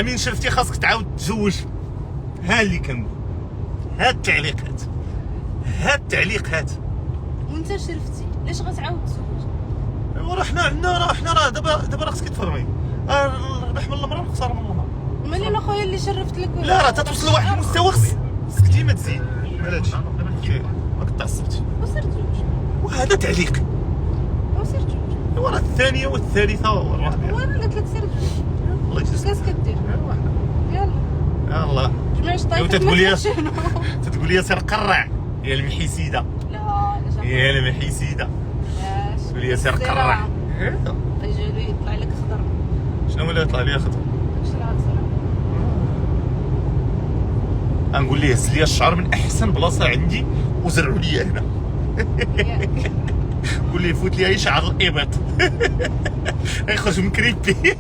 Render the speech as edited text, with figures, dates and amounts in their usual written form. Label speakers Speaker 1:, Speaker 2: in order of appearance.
Speaker 1: امين شرفتي خاصك تعاود تزوج. ها اللي كنقول، ها التعليقات، ها التعليقات.
Speaker 2: وانت شرفتي علاش غتعاود تزوج؟
Speaker 1: ايوا راه حنا عندنا، راه دابا خصك تفهمي، الربح من المراه والخساره من المراه.
Speaker 2: مالي انا خويا اللي شرفت لك.
Speaker 1: لا راه تتوصل لواحد المستوى خصك ديما تزيد. مال هادشي راك تعصبتي
Speaker 2: وصير زوج.
Speaker 1: وهذا تعليق.
Speaker 2: وصير زوج.
Speaker 1: ايوا راه الثانيه والثالثه والرابعه.
Speaker 2: وانا قلت لك سير زوج.
Speaker 1: الله يجزيك.
Speaker 2: كاس كدير. يلا
Speaker 1: يلاه
Speaker 2: جميع الطايف.
Speaker 1: تتقول لي سير قرع يا المحيسيده.
Speaker 2: لا
Speaker 1: يا المحيسيده تقول لي سير قرع.
Speaker 2: يجي يطلع لك خضر.
Speaker 1: شنو اللي يطلع لي خضر؟
Speaker 2: شرا صراحه.
Speaker 1: غنقول ليه هز لي الشعر من احسن بلاصه عندي وزرعوا لي هنا. قول لي فوت لي اي شعر الابط. يخرج من كريبي.